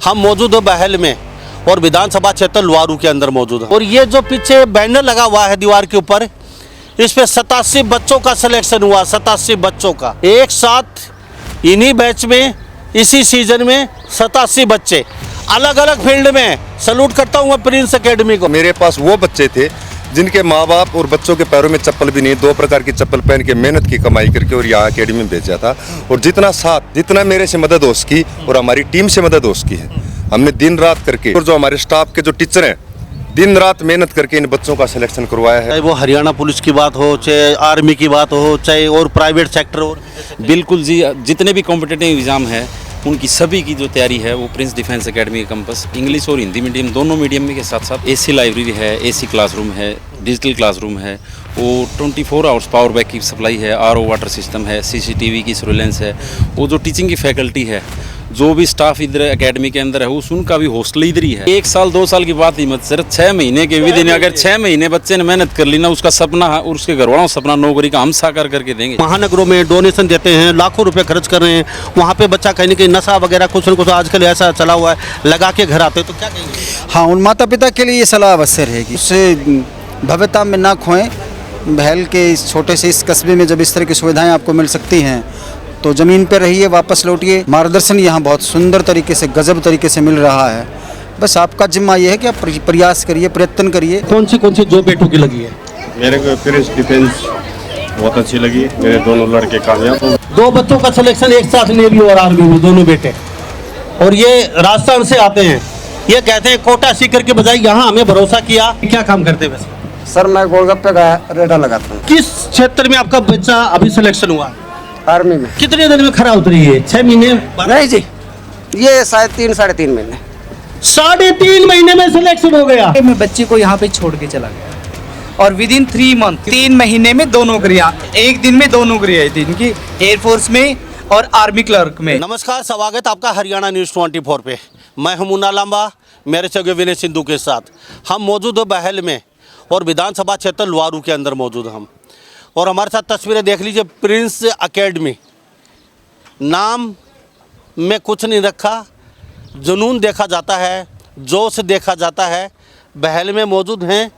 हम मौजूद है बहल में और विधानसभा क्षेत्र लुआरू के अंदर मौजूद है। और ये जो पीछे बैनर लगा हुआ है दीवार के ऊपर, इस पे 87 बच्चों का सिलेक्शन हुआ। 87 बच्चों का एक साथ इन्हीं बैच में इसी सीजन में 87 बच्चे अलग अलग फील्ड में। सैल्यूट करता हूँ मैं प्रिंस एकेडमी को। मेरे पास वो बच्चे थे जिनके माँ बाप और बच्चों के पैरों में चप्पल भी नहीं, 2 प्रकार की चप्पल पहन के मेहनत की कमाई करके और यहाँ अकेडमी में भेजा था। और जितना मेरे से मदद हो सकी और हमारी टीम से मदद हो सकी है, हमने दिन रात करके, और जो हमारे स्टाफ के जो टीचर हैं दिन रात मेहनत करके इन बच्चों का सिलेक्शन करवाया है। चाहे वो हरियाणा पुलिस की बात हो, चाहे आर्मी की बात हो, चाहे और प्राइवेट सेक्टर हो। बिल्कुल जी, जितने भी कॉम्पिटिटिव एग्ज़ाम है उनकी सभी की जो तैयारी है वो प्रिंस डिफेंस एकेडमी का कैंपस इंग्लिश और हिंदी मीडियम दोनों मीडियम में के साथ साथ एसी लाइब्रेरी है, एसी क्लासरूम है, डिजिटल क्लासरूम है, वो 24 आवर्स पावर बैक की सप्लाई है, आरओ वाटर सिस्टम है, सीसीटीवी की सर्वेलेंस है। वो जो टीचिंग की फैकल्टी है, जो भी स्टाफ इधर एकेडमी के अंदर है उनका भी हॉस्टल इधर ही है। 1 साल 2 साल की बात ही मत सर, 6 महीने के विधि ने अगर 6 महीने बच्चे ने मेहनत कर ली ना, उसका सपना है और उसके घर वालों का सपना नौकरी का हम साकार करके देंगे। महानगरों में डोनेशन देते हैं, लाखों रुपए खर्च कर रहे हैं, वहाँ पे बच्चा कहीं ना कहीं नशा वगैरह कुछ न कुछ आजकल ऐसा चला हुआ है, लगा के घर आते हैं, तो क्या कहेंगे? हाँ, उन माता पिता के लिए ये सलाह अवश्य रहेगी, उससे भव्यता में ना खोएं। बहल के इस छोटे से इस कस्बे में जब इस तरह की सुविधाएं आपको मिल सकती हैं तो ज़मीन पर रहिए, वापस लौटिए। मार्गदर्शन यहाँ बहुत सुंदर तरीके से, गजब तरीके से मिल रहा है। बस आपका जिम्मा ये है कि आप प्रयास करिए, प्रयत्न करिए। कौन सी जो बेटों की लगी है? मेरे को प्रिंस डिफेंस बहुत अच्छी लगी, मेरे दोनों लड़के कामयाब हो। 2 बच्चों का सिलेक्शन एक साथ नेवी और आर्मी में, दोनों बेटे, और ये राजस्थान से आते हैं। ये कहते हैं कोटा सीकर के बजाय यहाँ हमें भरोसा किया। क्या काम करते हैं वैसे? सर, मैं गोलगप्पे का रेडा लगाता हूँ। किस क्षेत्र में आपका बच्चा अभी सिलेक्शन हुआ? आर्मी में। कितने दिन में खरा उतरी है? 6 महीने? नहीं जी, ये शायद 3-3.5 महीने। 3.5 महीने में सिलेक्शन हो गया। मैं बच्चे को यहाँ पे छोड़ के चला गया और विद इन 3 मंथ 3 महीने में 2 नौकरियाँ, एक दिन में 2 नौकरी आई थी इनकी, एयरफोर्स में और आर्मी क्लर्क में। नमस्कार, स्वागत आपका हरियाणा न्यूज़ 24 पे। मैं हूं मुन्ना लांबा, मेरे सगे विनय सिंधु के साथ। हम मौजूद है बहल में और विधानसभा क्षेत्र लुआरू के अंदर मौजूद हम। और हमारे साथ तस्वीरें देख लीजिए। प्रिंस एकेडमी नाम में कुछ नहीं रखा, जुनून देखा जाता है, जोश देखा जाता है। बहल में मौजूद हैं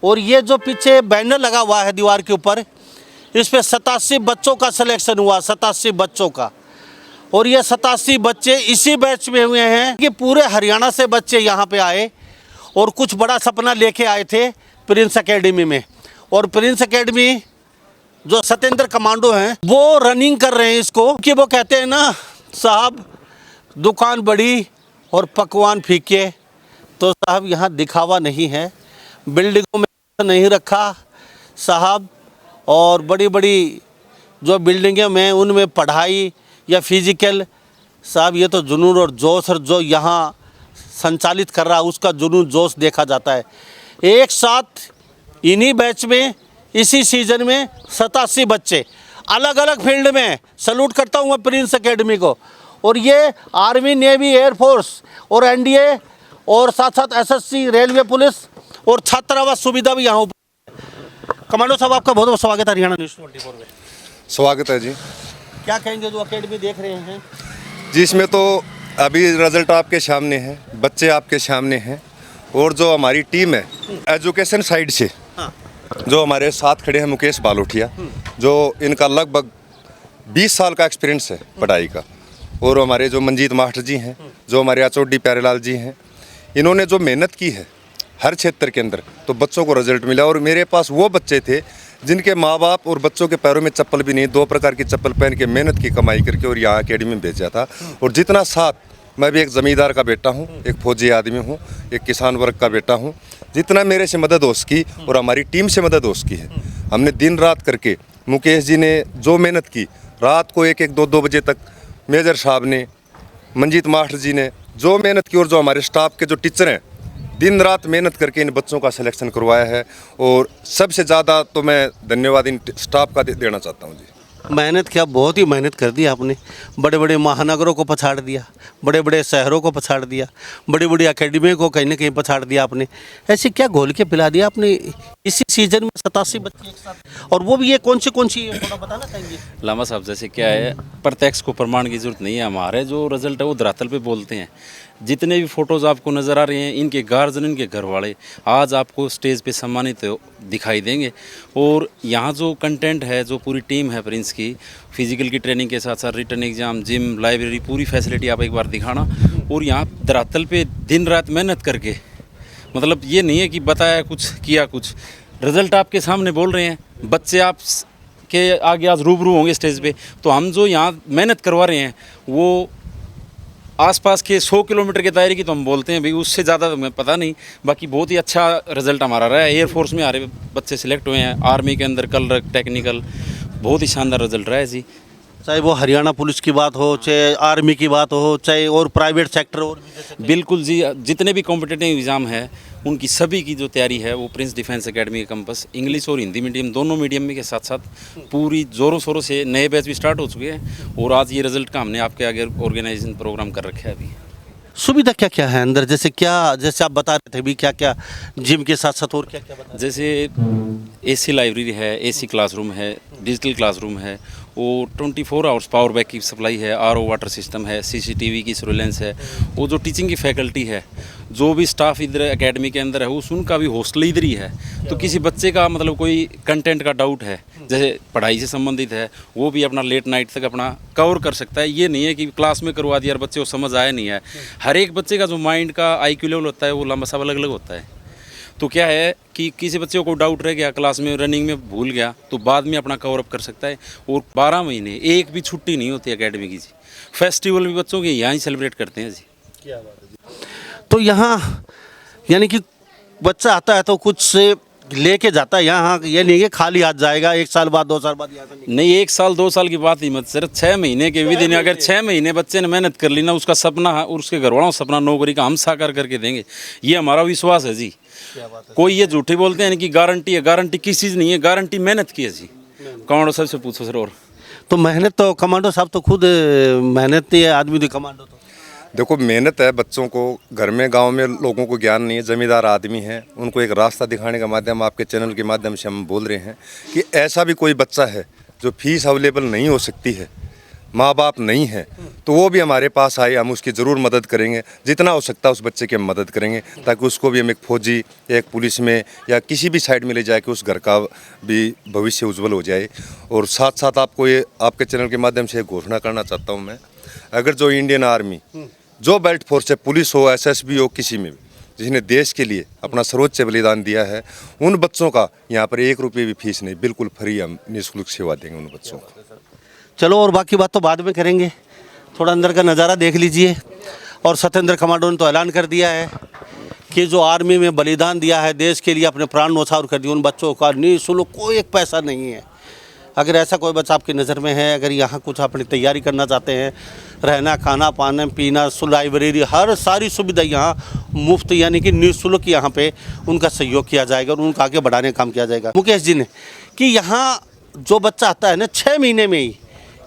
और ये जो पीछे बैनर लगा हुआ है दीवार के ऊपर, इस पे 87 बच्चों का सिलेक्शन हुआ। 87 बच्चों का। और ये 87 बच्चे इसी बैच में हुए हैं कि पूरे हरियाणा से बच्चे यहाँ पे आए और कुछ बड़ा सपना लेके आए थे प्रिंस एकेडमी में। और प्रिंस एकेडमी जो सत्येंद्र कमांडो हैं वो रनिंग कर रहे हैं इसको, कि वो कहते हैं ना साहब, दुकान बड़ी और पकवान फीके। तो साहब यहाँ दिखावा नहीं है, बिल्डिंगों में नहीं रखा साहब, और बड़ी बड़ी जो बिल्डिंगें में उनमें पढ़ाई या फिजिकल, साहब ये तो जुनून और जोश, और जो यहाँ संचालित कर रहा है उसका जुनून जोश देखा जाता है। एक साथ इन्हीं बैच में इसी सीजन में 87 बच्चे अलग अलग फील्ड में। सैल्यूट करता हूँ मैं प्रिंस एकेडमी को। और ये आर्मी, नेवी, एयरफोर्स और एनडीए और साथ साथ एसएससी, रेलवे, पुलिस और छात्रावास सुविधा भी यहाँ उपलब्ध। कमांडो साहब, आपका बहुत बहुत स्वागत है हरियाणा न्यूज़ 24 में। स्वागत है जी। क्या कहेंगे जो एकेडमी देख रहे हैं? जी, इसमें तो अभी रिजल्ट आपके सामने है, बच्चे आपके सामने हैं, और जो हमारी टीम है एजुकेशन साइड से, जो हमारे साथ खड़े हैं मुकेश बालोटिया, जो इनका लगभग 20 साल का एक्सपीरियंस है पढ़ाई का, और हमारे जो मंजीत मास्टर जी हैं, जो हमारे अचोडी प्यारेलाल जी हैं, इन्होंने जो मेहनत की है हर क्षेत्र के अंदर, तो बच्चों को रिजल्ट मिला। और मेरे पास वो बच्चे थे जिनके माँ बाप और बच्चों के पैरों में चप्पल भी नहीं, 2 प्रकार की चप्पल पहन के मेहनत की कमाई करके और यहाँ अकेडमी में भेजा था। और जितना साथ, मैं भी एक ज़मींदार का बेटा हूँ, एक फौजी आदमी हूँ, एक किसान वर्ग का बेटा हूँ, जितना मेरे से मदद हो सकी और हमारी टीम से मदद हो सकी है, हमने दिन रात करके, मुकेश जी ने जो मेहनत की, रात को 1-1, 2-2 बजे तक, मेजर साहब ने, मंजीत मास्टर जी ने जो मेहनत की, और जो हमारे स्टाफ के जो टीचर हैं दिन रात मेहनत करके इन बच्चों का सिलेक्शन करवाया है। और सबसे ज़्यादा तो मैं धन्यवाद इन स्टाफ का देना चाहता हूँ जी। मेहनत क्या, बहुत ही मेहनत कर दी आपने। बड़े बड़े महानगरों को पछाड़ दिया, बड़े बड़े शहरों को पछाड़ दिया, बड़ी बड़ी अकेडमी को कहीं ना कहीं पछाड़ दिया आपने। ऐसे क्या घोल के पिला दिया आपने इसी सीजन में 87 बच्चे एक साथ? और वो भी ये कौन सी थोड़ा बताना चाहेंगे? लामा साहब, जैसे क्या है, प्रत्यक्ष को प्रमाण की जरूरत नहीं है, हमारे जो रिजल्ट है वो धरातल पे बोलते हैं। जितने भी फ़ोटोज़ आपको नज़र आ रहे हैं, इनके गार्जियन, इनके घर वाले आज आपको स्टेज पे सम्मानित दिखाई देंगे। और यहाँ जो कंटेंट है, जो पूरी टीम है प्रिंस की, फिज़िकल की ट्रेनिंग के साथ साथ रिटर्न एग्ज़ाम, जिम, लाइब्रेरी, पूरी फैसिलिटी आप एक बार दिखाना। और यहाँ धरातल पे दिन रात मेहनत करके, मतलब ये नहीं है कि बताया कुछ किया कुछ, रिज़ल्ट आपके सामने बोल रहे हैं। बच्चे आप के आगे आज रूबरू होंगे स्टेज पे, तो हम जो यहाँ मेहनत करवा रहे हैं वो आसपास के 100 किलोमीटर के दायरे की तो हम बोलते हैं भाई, उससे ज़्यादा हमें पता नहीं। बाकी बहुत ही अच्छा रिजल्ट हमारा रहा है। एयरफोर्स में हमारे बच्चे सिलेक्ट हुए हैं, आर्मी के अंदर कलर टेक्निकल, बहुत ही शानदार रिजल्ट रहा है जी। चाहे वो हरियाणा पुलिस की बात हो, चाहे आर्मी की बात हो, चाहे और प्राइवेट सेक्टर और भी जैसे बिल्कुल जी, जितने भी कॉम्पिटिटिव एग्ज़ाम है उनकी सभी की जो तैयारी है वो प्रिंस डिफेंस एकेडमी के कैंपस इंग्लिश और हिंदी मीडियम, दोनों मीडियम में के साथ साथ पूरी ज़ोरों शोरों से नए बैच भी स्टार्ट हो चुके हैं। और आज ये रिजल्ट का हमने आपके आगे ऑर्गेनाइजेशन प्रोग्राम कर रखा है अभी। सुविधा क्या क्या है अंदर, जैसे आप बता रहे थे भी क्या क्या जिम के साथ साथ और क्या क्या बता जैसे एसी लाइब्रेरी है, एसी क्लासरूम है, डिजिटल क्लासरूम है, और 24 आवर्स पावर बैक की सप्लाई है, आरओ वाटर सिस्टम है, सीसीटीवी की सर्वेलेंस है। वो जो टीचिंग की फैकल्टी है, जो भी स्टाफ इधर एकेडमी के अंदर है, उनका भी हॉस्टल इधर ही है। तो किसी बच्चे का मतलब कोई कंटेंट का डाउट है, जैसे पढ़ाई से संबंधित है, वो भी अपना लेट नाइट तक अपना कवर कर सकता है। ये नहीं है कि क्लास में करवा दिया और बच्चे को समझ आया नहीं है। हर एक बच्चे का जो माइंड का IQ लेवल होता है वो लंबा सब अलग अलग होता है। तो क्या है कि किसी बच्चे को डाउट रह गया क्लास में, रनिंग में भूल गया, तो बाद में अपना कवर अप कर सकता है। और 12 महीने एक भी छुट्टी नहीं होती एकेडमी की जी। फेस्टिवल भी बच्चों के यहाँ ही सेलिब्रेट करते हैं जी। क्या बात है जी। तो यहाँ यानी कि बच्चा आता है तो कुछ से लेके जाता है यहाँ, ये नहीं कि खाली हाथ जाएगा 1 साल बाद 2 साल बाद यहाँ से नहीं, 1 साल 2 साल की बात ही मत सर, 6 महीने के विधि ने अगर 6 महीने बच्चे ने मेहनत कर ली ना, उसका सपना है और उसके घर वालों का सपना नौकरी का हम साकार करके देंगे, ये हमारा विश्वास है जी। कोई ये झूठे बोलते हैं कि गारंटी है, गारंटी किस चीज़ नहीं है, गारंटी मेहनत की है जी। कमांडो साहब से पूछो सर। और तो मेहनत तो कमांडो साहब तो खुद मेहनती है आदमी, तो कमांडो तो देखो मेहनत है। बच्चों को घर में गांव में लोगों को ज्ञान नहीं है, ज़मींदार आदमी हैं, उनको एक रास्ता दिखाने का माध्यम आपके चैनल के माध्यम से हम बोल रहे हैं कि ऐसा भी कोई बच्चा है जो फीस अवेलेबल नहीं हो सकती है, माँ बाप नहीं है, तो वो भी हमारे पास आए, हम उसकी ज़रूर मदद करेंगे। जितना हो सकता है उस बच्चे की हम मदद करेंगे, ताकि उसको भी हम एक फौजी, एक पुलिस में या किसी भी साइड में ले जाए कि उस घर का भी भविष्य उज्जवल हो जाए। और साथ साथ आपको ये आपके चैनल के माध्यम से घोषणा करना चाहता हूँ मैं, अगर जो इंडियन आर्मी, जो बेल्ट फोर्स है, पुलिस हो, SSB हो, किसी में भी जिसने देश के लिए अपना सर्वोच्च बलिदान दिया है, उन बच्चों का यहाँ पर 1 रुपये भी फीस नहीं, बिल्कुल फ्री हम निःशुल्क सेवा देंगे उन बच्चों को। चलो, और बाकी बात तो बाद में करेंगे, थोड़ा अंदर का नज़ारा देख लीजिए। और सत्येंद्र कमांडो ने तो ऐलान कर दिया है कि जो आर्मी में बलिदान दिया है, देश के लिए अपने प्राण न्यौछावर कर दिए, उन बच्चों का निःशुल्क कोई एक पैसा नहीं है। अगर ऐसा कोई बच्चा आपकी नज़र में है, अगर यहाँ कुछ अपनी तैयारी करना चाहते हैं, रहना, खाना, पाना, पीना, लाइब्रेरी, हर सारी सुविधा यहाँ मुफ्त यानी कि निःशुल्क यहाँ पे उनका सहयोग किया जाएगा और उनका आगे बढ़ाने का काम किया जाएगा। मुकेश जी ने कि यहाँ जो बच्चा आता है ना 6 महीने में ही,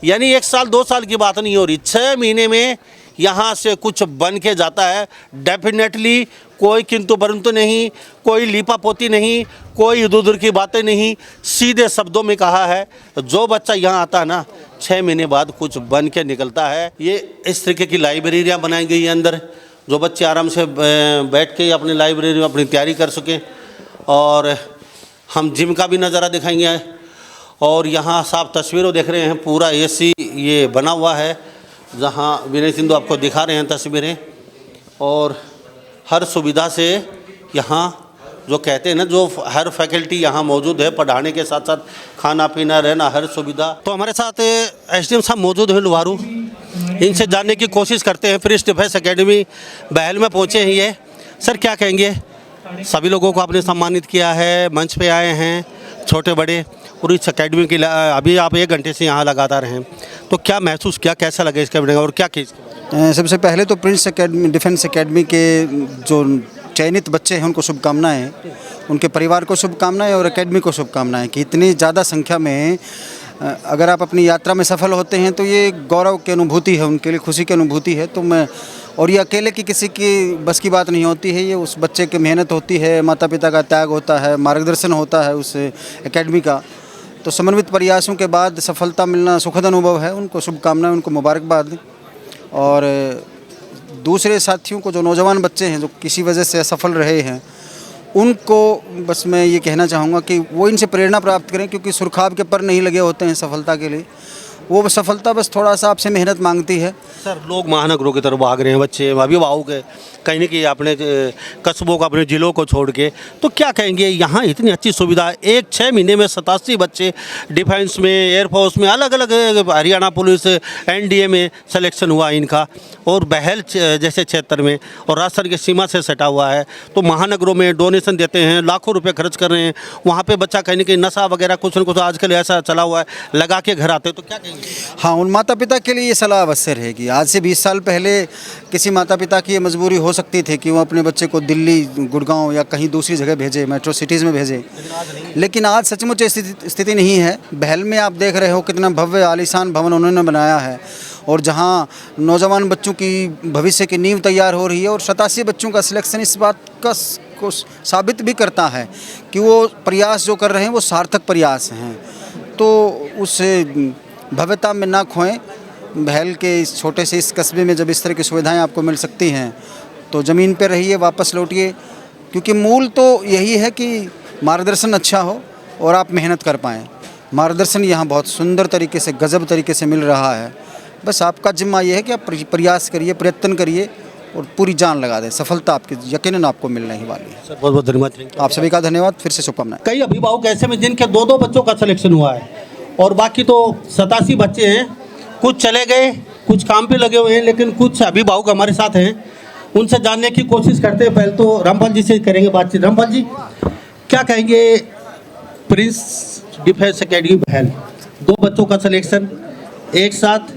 यानी 1 साल 2 साल की बात नहीं हो रही, 6 महीने में यहाँ से कुछ बन के जाता है। डेफिनेटली कोई किंतु परंतु नहीं, कोई लीपापोती नहीं, कोई इधर उधर की बातें नहीं, सीधे शब्दों में कहा है, जो बच्चा यहाँ आता है ना 6 महीने बाद कुछ बन के निकलता है। ये इस तरीके की लाइब्रेरियाँ बनाई गई हैं अंदर, जो बच्चे आराम से बैठ के अपनी लाइब्रेरी में अपनी तैयारी कर सकें। और हम जिम का भी नज़ारा दिखाएंगे। और यहाँ साफ तस्वीरों देख रहे हैं, पूरा AC ये बना हुआ है, जहाँ विनय सिंधु आपको दिखा रहे हैं तस्वीरें। और हर सुविधा से यहाँ जो कहते हैं ना, जो हर फैकल्टी यहाँ मौजूद है, पढ़ाने के साथ साथ खाना पीना रहना हर सुविधा। तो हमारे साथ SDM साहब मौजूद हैं लुवारू, इनसे जानने की कोशिश करते हैं। प्रिंस डिफेंस एकेडमी बहल में पहुँचे हैं ये। सर क्या कहेंगे, सभी लोगों को आपने सम्मानित किया है, मंच पे आए हैं छोटे बड़े, और इस अकेडमी के अभी आप 1 घंटे से यहाँ लगातार हैं, तो क्या महसूस किया, कैसा लगा इसका और क्या किस? सबसे पहले तो प्रिंस एकेडमी डिफेंस एकेडमी के जो चयनित बच्चे हैं उनको शुभकामनाएं, उनके परिवार को शुभकामनाएं और एकेडमी को शुभकामनाएं कि इतनी ज़्यादा संख्या में अगर आप अपनी यात्रा में सफल होते हैं तो ये गौरव की अनुभूति है, उनके लिए खुशी की अनुभूति है। तो मैं, और ये अकेले की किसी की बस की बात नहीं होती है, ये उस बच्चे की मेहनत होती है, माता पिता का त्याग होता है, मार्गदर्शन होता है उस एकेडमी का। तो समन्वित प्रयासों के बाद सफलता मिलना सुखद अनुभव है। उनको शुभकामनाएं, उनको मुबारकबाद। और दूसरे साथियों को, जो नौजवान बच्चे हैं जो किसी वजह से असफल रहे हैं, उनको बस मैं ये कहना चाहूँगा कि वो इनसे प्रेरणा प्राप्त करें, क्योंकि सुरखाब के पर नहीं लगे होते हैं सफलता के लिए। वो सफलता बस थोड़ा सा आपसे मेहनत मांगती है। सर, लोग महानगरों की तरफ भाग रहे हैं, बच्चे अभिभावक है, कहीं ना कहीं अपने कस्बों को, अपने ज़िलों को छोड़ के, तो क्या कहेंगे यहाँ इतनी अच्छी सुविधा है। एक 6 महीने में 87 बच्चे डिफेंस में, एयरफोर्स में, अलग अलग हरियाणा पुलिस, एनडीए में सिलेक्शन हुआ इनका, और बहल जैसे क्षेत्र में और राजस्थान की सीमा से सटा हुआ है। तो महानगरों में डोनेशन देते हैं, लाखों रुपये खर्च कर रहे हैं, वहाँ पर बच्चा कहीं ना कहीं नशा वगैरह कुछ न कुछ आजकल ऐसा चला हुआ है, लगा के घर आते हैं, तो क्या कहेंगे? हाँ, उन माता पिता के लिए ये सलाह अवश्य रहेगी। आज से 20 साल पहले किसी माता पिता की ये मजबूरी हो सकती थी कि वो अपने बच्चे को दिल्ली, गुड़गांव या कहीं दूसरी जगह भेजे, मेट्रो सिटीज़ में भेजे, लेकिन आज सचमुच स्थिति नहीं है। बहल में आप देख रहे हो कितना भव्य आलीशान भवन उन्होंने बनाया है, और जहाँ नौजवान बच्चों की भविष्य की नींव तैयार हो रही है। और 87 बच्चों का सिलेक्शन इस बात को साबित भी करता है कि वो प्रयास जो कर रहे हैं वो सार्थक प्रयास हैं। तो उस भव्यता में ना खोएं। बहल के इस छोटे से इस कस्बे में जब इस तरह की सुविधाएं आपको मिल सकती हैं, तो ज़मीन पर रहिए, वापस लौटिए, क्योंकि मूल तो यही है कि मार्गदर्शन अच्छा हो और आप मेहनत कर पाएँ। मार्गदर्शन यहाँ बहुत सुंदर तरीके से, गजब तरीके से मिल रहा है। बस आपका जिम्मा ये है कि आप प्रयास करिए, प्रयत्न करिए और पूरी जान लगा दें। सफलता आपकी यकीनन आपको मिलने ही वाली है। सर, बहुत बहुत धन्यवाद। आप सभी का धन्यवाद, फिर से शुभकामनाएं। कई अभिभावक ऐसे में जिनके 2-2 बच्चों का सिलेक्शन हुआ है, और बाकी तो 87 बच्चे हैं। कुछ चले गए, कुछ काम पे लगे हुए हैं, लेकिन कुछ अभिभावक हमारे साथ हैं, उनसे जानने की कोशिश करते हैं। पहले तो रामपाल जी से करेंगे बातचीत। रामपाल जी, क्या कहेंगे? प्रिंस डिफेंस एकेडमी बहल, 2 बच्चों का सिलेक्शन एक साथ,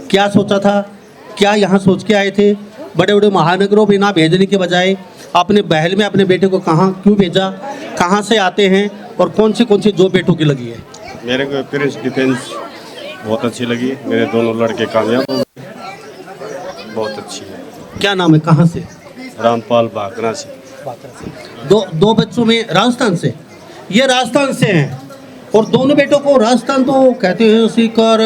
क्या सोचा था? क्या यहाँ सोच के आए थे? बड़े बड़े महानगरों में ना भेजने के बजाय आपने बहल में अपने बेटे को कहाँ क्यों भेजा? कहाँ से आते हैं और कौन सी जो बेटों की लगी है? मेरे को प्रिंस डिफेंस बहुत अच्छी लगी। मेरे दोनों लड़के कामयाब हो गए, बहुत अच्छी है। क्या नाम है, कहाँ से? रामपाल भागना से। दो बच्चों में राजस्थान से, ये राजस्थान से हैं, और दोनों बेटों को राजस्थान तो कहते हैं सीकर,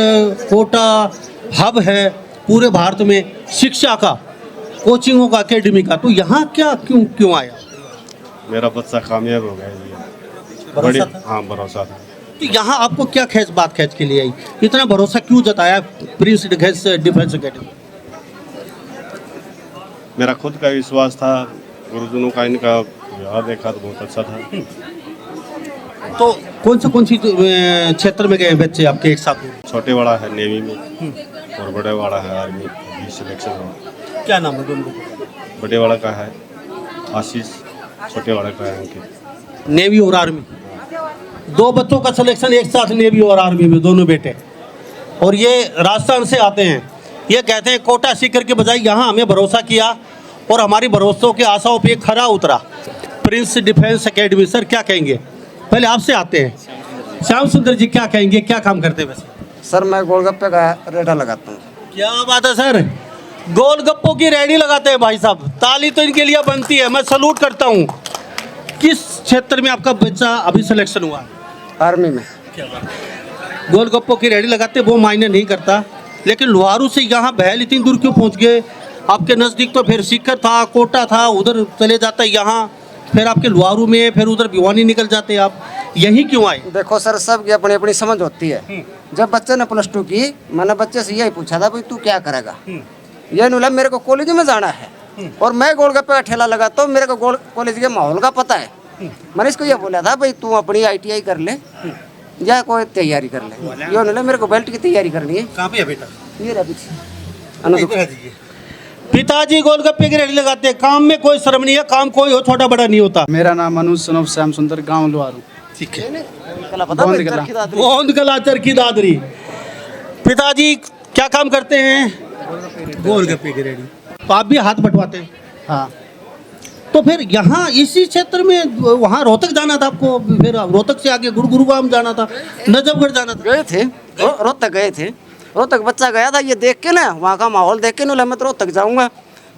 कोटा हब है पूरे भारत में शिक्षा का, कोचिंगों का, एकेडमी का। तो यहाँ क्या क्यों आया? मेरा बच्चा कामयाब हो गया ये। भरोसा था? हाँ, भरोसा था। तो यहाँ आपको क्या बात खींच के लिए आई, इतना भरोसा क्यों जताया प्रिंस डिफेंस एकेडमी? मेरा खुद का विश्वास था, गुरुजनों का इनका व्यवहार देखा तो बहुत अच्छा था। तो कौन सी क्षेत्र में गए बच्चे आपके एक साथ में? छोटे वाला है नेवी में और बड़े वाला है आर्मी में सिलेक्शन हुआ। क्या नाम है दोनों? बड़े वाला का है आशीष, छोटे वाला का है अंकित। नेवी और आर्मी, 2 बच्चों का सिलेक्शन एक साथ, नेवी और आर्मी में दोनों बेटे, और ये राजस्थान से आते हैं। ये कहते हैं कोटा सीकर के बजाय यहाँ हमें भरोसा किया और हमारी भरोसों के आशाओं पे खरा उतरा प्रिंस डिफेंस एकेडमी। सर, क्या कहेंगे? पहले आपसे आते हैं। श्याम सुंदर जी, क्या कहेंगे, क्या काम करते हैं वैसे? सर, मैं गोलगप्पे का रेडा लगाता हूँ। क्या बात है सर, गोलगप्पों की रेडी लगाते हैं भाई साहब। ताली तो इनके लिए बनती है, मैं सलूट करता हूँ। किस क्षेत्र में आपका बच्चा अभी सिलेक्शन हुआ? आर्मी में। गोलगप्पों की रेडी लगाते, वो मायने नहीं करता, लेकिन लोहारू से यहाँ बहल इतनी दूर क्यों पहुँच गए? आपके नज़दीक तो फिर सीकर था, कोटा था, उधर चले जाते यहाँ, फिर आपके लोहारू में, फिर उधर भिवानी निकल जाते आप, यही क्यों आए? देखो सर, सबकी अपनी अपनी समझ होती है। जब बच्चे ने +2 की, मैंने बच्चे से यही पूछा था, भाई तू क्या करेगा? ये बोला मेरे को कॉलेज में जाना है, और मैं गोलगप्पे का ठेला लगाता हूँ, मेरे को कॉलेज के माहौल का पता है। मैंने इसको ये बोला था, भाई तू अपनी ITI कर ले या कोई तैयारी कर ले। ये बोला मेरे को बेल्ट की तैयारी करनी है। कहाँ पे है बेटा? ये रहा पीछे। पिताजी गोलगप्पे की रेडी लगाते हैं, काम में कोई शर्म नहीं है, काम कोई हो छोटा बड़ा नहीं होता। मेरा नाम अनुज सनोफ श्याम सुंदर, गांव लोहारू। ठीक है। गोंद कला चरखी दादरी। पिताजी क्या काम करते हैं? गोलगप्पे की रेडी। तो आप भी हाथ बंटवाते हैं? हाँ। तो फिर यहाँ इसी क्षेत्र में, वहाँ रोहतक जाना था आपको, फिर रोहतक से आगे गुरुग्राम जाना था, नजफगढ़ जाना था? गए थे, रोहतक गए थे। रोहतक बच्चा गया था, ये देख के ना, वहाँ का माहौल देख के ना, मैं तो रोहतक जाऊँगा।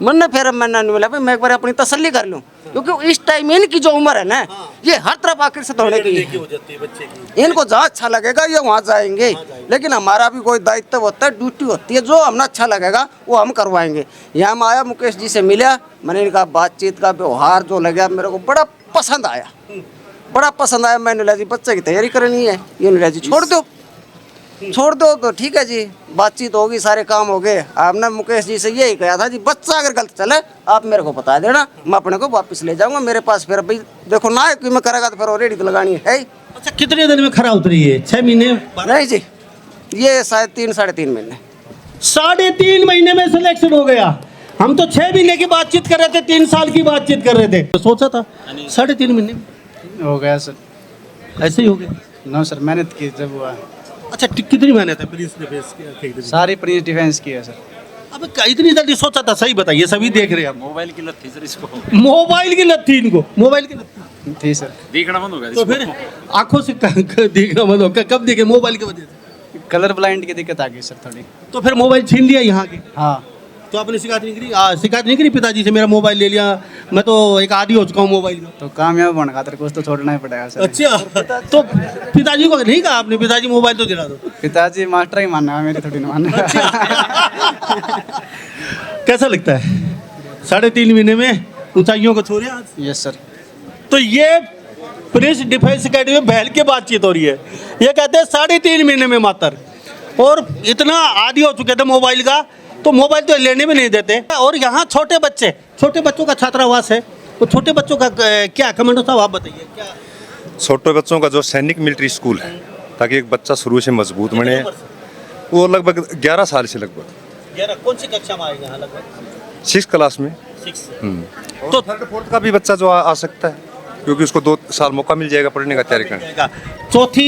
मैंने फिर मैंने बोला भाई मैं एक बार अपनी तसल्ली कर लूँ। क्योंकि इस टाइम इनकी जो उम्र है ना, ये हर तरफ आकर्षित होने की है। हो जाती है बच्चे की। इनको जहाँ अच्छा लगेगा ये वहाँ जाएंगे, लेकिन हमारा भी कोई दायित्व होता है, ड्यूटी होती है, जो हमें अच्छा लगेगा वो हम करवाएंगे। यहाँ मैं आया, मुकेश जी से मिला, मैंने इनका बातचीत का व्यवहार जो लगा मेरे को बड़ा पसंद आया, बड़ा पसंद आया। मैंने बोला जी बच्चे की तैयारी करनी है, ये बोला जी छोड़ दो तो ठीक है जी, बातचीत होगी, सारे काम हो गए। आपने मुकेश जी से यही कहा था जी बच्चा अगर गलत चले आप मेरे को बता देना, मैं अपने को वापस ले जाऊंगा मेरे पास। फिर भाई देखो ना कि मैं करेगा तो फिर रेडी तो लगानी है ही। अच्छा, कितने दिन में खरा उतरी है? 6 महीने? नहीं जी, ये शायद 3-3.5 महीने। 3.5 महीने में सिलेक्शन हो गया। हम तो 6 महीने की बातचीत कर रहे थे, 3 साल की बातचीत कर रहे थे। तो सोचा था 3.5 महीने में हो गया सर। ऐसे ही हो गया। नो सर, मेहनत की जब हुआ। अच्छा, कितनी मेहनत है पुलिस डिफेंस की? सारी प्रिंस डिफेंस की है सर। अब इतनी जल्दी सोचा था? सही बताइए, सभी देख रहे हैं। मोबाइल की लत थी सर इसको, मोबाइल की लत थी इनको, मोबाइल की लत थी सर। देखना बंद हो गया तो फिर आंखों से देखना बंद हो गया। कब देखे? मोबाइल की वजह से। कलर ब्लाइंड की दिक्कत आ गई सर थोड़ी। तो फिर मोबाइल छीन लिया यहाँ के? हाँ। तो आपने शिकायत नहीं करी? शिकायत नहीं करी पिताजी से, मेरा मोबाइल ले लिया, मैं तो एक आदी हो चुका हूँ मोबाइल का? तो कामयाब होने खातिर कुछ तो छोड़ना ही पड़ेगा सर। अच्छा, तो पिताजी को नहीं कहा आपने पिताजी मोबाइल तो दिला दो? पिताजी मास्टर ही मानना है, मेरी थोड़ी ना मानना। कैसा लगता है 3.5 महीने में ऊंचाइयों को छोड़े आज? Yes sir. तो ये प्रिंस डिफेंस अकेडमी में बहल की बातचीत हो रही है। ये कहते हैं 3.5 महीने में मात्र, और इतना आदी हो चुके थे मोबाइल का, तो मोबाइल तो लेने भी नहीं देते। और यहाँ छोटे बच्चों का छात्रावास है, तो छोटे बच्चों का क्या कमेंट साहब आप बताइए क्या? छोटे बच्चों का जो सैनिक मिलिट्री स्कूल है, ताकि एक बच्चा शुरू से मजबूत बने, वो लगभग 11 साल से लगभग 11 कौन सी कक्षा में आएगा? लगभग 6 क्लास में। 6 तो 3rd 4th का भी बच्चा जो आ सकता है, क्योंकि उसको 2 साल मौका मिल जाएगा पढ़ने का, तैयारी करने का। 4th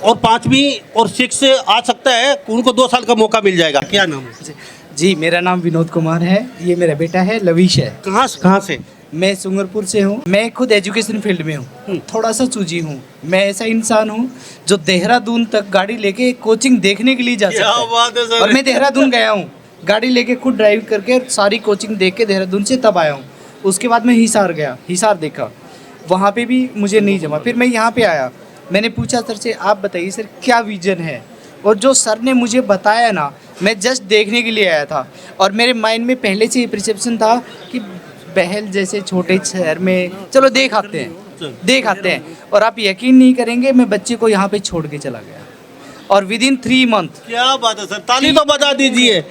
और 5वीं और 6 आ सकता है, उनको 2 साल का मौका मिल जाएगा। क्या नाम है जी? मेरा नाम विनोद कुमार है, ये मेरा बेटा है लविश है। कहाँ से? मैं सुंगरपुर से हूँ। मैं खुद एजुकेशन फील्ड में हूँ, थोड़ा सा चूजी हूँ। मैं ऐसा इंसान हूँ जो देहरादून तक गाड़ी लेके कोचिंग देखने के लिए जा सकता है। बात है सर। और मैं देहरादून गया हूँ, गाड़ी लेके खुद ड्राइव करके सारी कोचिंग देख के देहरादून से तब आया हूँ। उसके बाद मैं हिसार गया, हिसार देखा, वहाँ पे भी मुझे नहीं जमा। फिर मैं यहाँ पे आया, मैंने पूछा सर से आप बताइए सर क्या विजन है, और जो सर ने मुझे बताया ना, मैं जस्ट देखने के लिए आया था। और मेरे माइंड में पहले से ही परसेप्शन था कि बहल जैसे छोटे शहर में चलो देख आते हैं। और आप यकीन नहीं करेंगे, मैं बच्चे को यहाँ पे छोड़ के चला गया, और विदिन 3 मंथ। क्या बात है सर, ताली तो बजा दीजिए।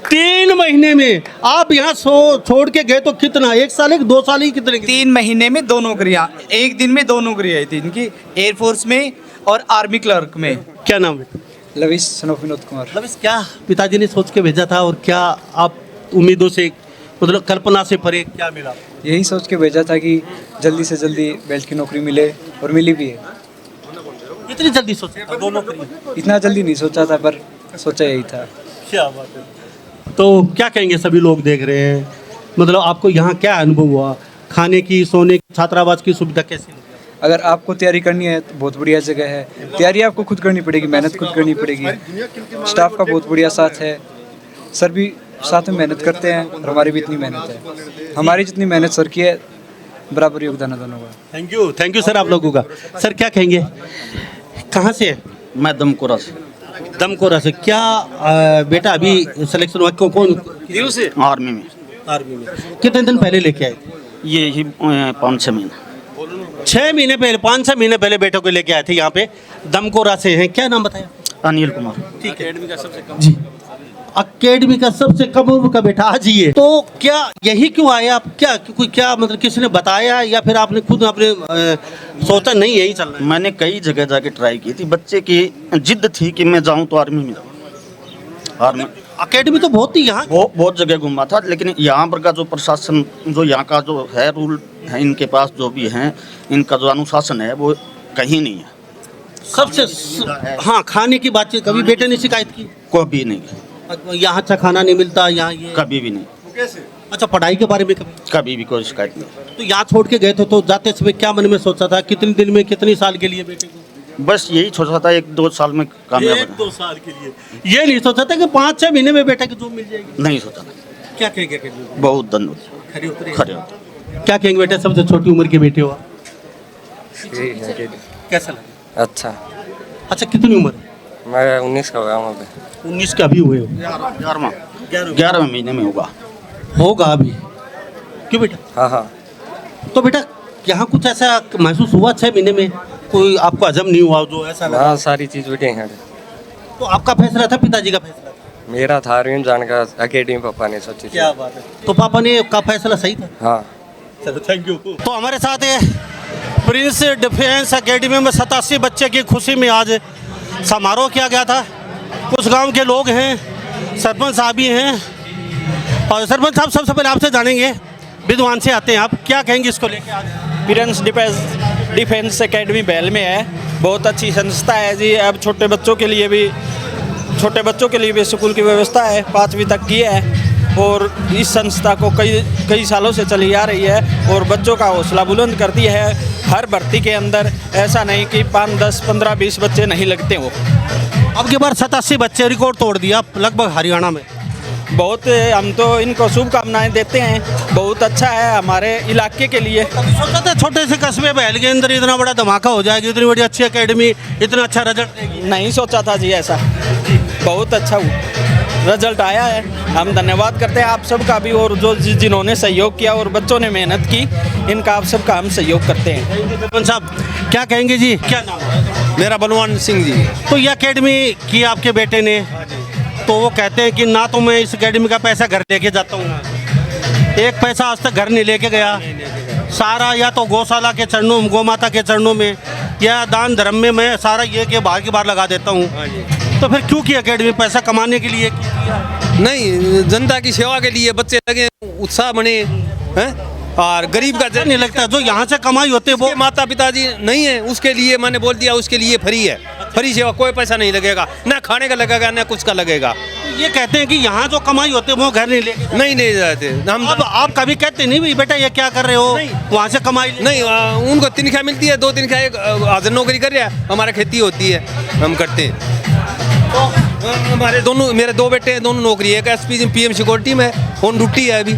3 महीने में आप यहाँ छोड़ के गए, तो कितना? 1 साल 2 साल ही कितने? 3 महीने में 2 नौकरियाँ, एक दिन में 2 नौकरियाँ आई थी इनकी, एयरफोर्स में और आर्मी क्लर्क में। क्या नाम है? Lavish son of Vinod Kumar. Lavish, क्या पिताजी ने सोच के भेजा था, और क्या आप उम्मीदों से, मतलब कल्पना से परे क्या मिला? यही सोच के भेजा था कि जल्दी से जल्दी बेल्ट की नौकरी मिले, और मिली भी है। इतनी जल्दी सोचा था 2 नौकरी? इतना जल्दी नहीं सोचा था, पर सोचा यही था। क्या बात है। तो क्या कहेंगे सभी लोग देख रहे हैं, मतलब आपको यहाँ क्या अनुभव हुआ? खाने की, सोने की, छात्रावास की सुविधा कैसी लगी? अगर आपको तैयारी करनी है तो बहुत बढ़िया जगह है। तैयारी आपको खुद करनी पड़ेगी, मेहनत खुद करनी पड़ेगी। स्टाफ का बहुत बढ़िया साथ है, सर भी साथ में मेहनत करते हैं, और हमारी भी इतनी मेहनत है। हमारी जितनी मेहनत सर की है, बराबर योगदान है दोनों का। थैंक यू सर आप लोगों का। सर क्या कहेंगे, कहाँ से? मैं दमकोरा से। दमकोरा से। क्या बेटा अभी सिलेक्शन हुआ? कौन से? आर्मी में। आर्मी में कितने दिन पहले लेके आए? ये ही 5-6 महीने। 6 महीने पहले, 5-6 महीने पहले बेटे को लेके आए थे यहाँ पे। दमकोरा से हैं। क्या नाम बताया? अनिल कुमार। ठीक है। अकेडमी का सबसे कम जी, अकेडमी का सबसे कम उम्र का बेटा आज ही है। तो क्या यही क्यों आए आप? क्या मतलब किसी ने बताया, या फिर आपने खुद अपने सोचा नहीं यही चलना है? मैंने कई जगह जाके ट्राई की थी, बच्चे की जिद थी कि मैं जाऊं तो आर्मी में जाऊं। आर्मी अकेडमी तो बहुत ही यहाँ बहुत जगह घूमा था, लेकिन यहाँ पर का जो प्रशासन, जो यहाँ का जो है रूल है, इनके पास जो भी हैं, इनका जो अनुशासन है वो कहीं नहीं है। सबसे हाँ, खाने की बात कभी बेटे ने शिकायत की? कभी नहीं, यहाँ अच्छा खाना नहीं मिलता, यहाँ ये कभी भी नहीं। अच्छा, पढ़ाई के बारे में कभी भी कोई शिकायत नहीं। तो यहाँ छोड़ के गए थे, तो जाते समय क्या मन में सोचा था? कितने दिन में, कितनी साल के लिए बेटे को? बस यही सोचा था 1-2 साल में कामयाब होना। 1-2 साल के लिए? ये नहीं सोचा था कि 5-6 महीने में बेटे की जॉब मिल जाएगी? नहीं सोचा था। क्या कहेंगे? बहुत धन्यवाद। खरे उतरे? खरे उतरे। क्या कहेंगे बेटा, सबसे छोटी उम्र के बेटे हो आप, कैसा लगा? अच्छा, अच्छा कितनी उम्र? मैं 19 का हुआ हूँ अभी। 19 का अभी हुए हो? 11वें महीने में होगा अभी। क्यों बेटा? हाँ हाँ, तो बेटा यहाँ कुछ ऐसा महसूस हुआ 6 महीने में, कोई आपको हजम नहीं हुआ जो ऐसा लगा? हाँ सारी चीज़ बेटे हैं। तो आपका फैसला था, पिताजी का फैसला था? मेरा था अरविंद जान का अकेडमी पापा ने सोची थी। क्या बात है। तो पापा ने का फैसला सही था? हाँ। चलो थैंक यू। तो हमारे साथ है प्रिंस डिफेंस एकेडमी में 87 बच्चे की खुशी में आज समारोह किया गया था। कुछ गांव के लोग हैं, सरपंच साहब भी हैं, और सरपंच साहब सबसे पहले आपसे जानेंगे, विद्वान से आते हैं आप, क्या कहेंगे इसको लेके आज? प्रिंस डिफेंस एकेडमी बैल में है, बहुत अच्छी संस्था है जी। अब छोटे बच्चों के लिए भी स्कूल की व्यवस्था है, 5वीं तक की है, और इस संस्था को कई सालों से चली आ रही है और बच्चों का हौसला बुलंद करती है। हर भर्ती के अंदर ऐसा नहीं कि 5, 10, 15, 20 बच्चे नहीं लगते हो। अब की बार 87 बच्चे रिकॉर्ड तोड़ दिया लगभग हरियाणा में। बहुत, हम तो इनको शुभकामनाएं देते हैं, बहुत अच्छा है हमारे इलाके के लिए। सोचा था छोटे से कस्बे बैल के अंदर इतना बड़ा धमाका हो जाएगी, इतनी बड़ी अच्छी एकेडमी, इतना अच्छा रिजल्ट देगी? नहीं सोचा था जी ऐसा, बहुत अच्छा रिजल्ट आया है। हम धन्यवाद करते हैं आप सबका भी, और जो जिन्होंने सहयोग किया और बच्चों ने मेहनत की, इनका आप सबका हम सहयोग करते हैं। सरपंच साहब क्या कहेंगे जी, क्या नाम है? मेरा बलवान सिंह जी। तो ये एकेडमी की आपके बेटे ने, तो वो कहते हैं कि ना तो मैं इस एकेडमी का पैसा घर लेके जाता हूँ, एक पैसा आज तक घर नहीं लेके गया, सारा या तो गौशाला के चरणों में, गौ माता के चरणों में, या दान धर्म में मैं सारा ये के बाहर की बार लगा देता हूँ। तो फिर क्यों की एकेडमी, पैसा कमाने के लिए नहीं, जनता की सेवा के लिए, बच्चे लगे, उत्साह बने हैं, और गरीब का नहीं लगता जो यहाँ से कमाई होती है वो माता पिताजी नहीं है, उसके लिए मैंने बोल दिया, उसके लिए फ्री है, फ्री सेवा, कोई पैसा नहीं लगेगा, ना खाने का लगेगा ना कुछ का लगेगा। ये कहते हैं कि यहाँ जो कमाई होती है वो घर नहीं लेके नहीं ले जाते हम। अब आप कभी कहते नहीं भाई बेटा ये क्या कर रहे हो, वहाँ से कमाई नहीं, उनको तनख्वाह मिलती है, 2 तनख्वाह, एक हाजिर नौकरी कर रहा है, हमारा खेती होती है, हम करते हैं। हमारे दोनों, मेरे 2 बेटे हैं, दोनों नौकरी है, एक एसपी PM सिक्योरिटी में, ऑन ड्यूटी है अभी,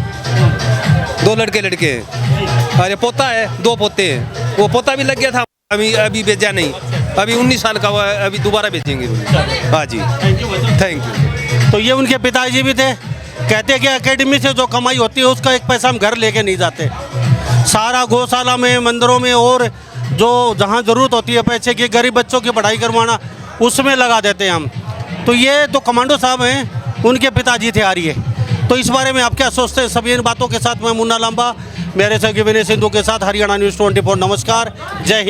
2 लड़के हैं, अरे पोता है, 2 पोते हैं, वो पोता भी लग गया था, अभी भेजा नहीं, अभी 19 साल का हुआ है, अभी दोबारा भेजेंगे। हाँ जी, थैंक यू। तो ये उनके पिताजी भी थे, कहते हैं कि एकेडमी से जो कमाई होती है उसका एक पैसा हम घर लेके नहीं जाते, सारा गौशाला में, मंदिरों में, और जो जहाँ ज़रूरत होती है पैसे की, गरीब बच्चों की पढ़ाई करवाना, उसमें लगा देते हैं हम। तो ये तो कमांडो साहब हैं, उनके पिताजी थे आर्य। तो इस बारे में आप क्या सोचते हैं? सभी इन बातों के साथ मैं मुन्ना लांबा, मेरे सहयोगी विनय सिंधु के साथ हरियाणा न्यूज़ 24। नमस्कार, जय हिंद।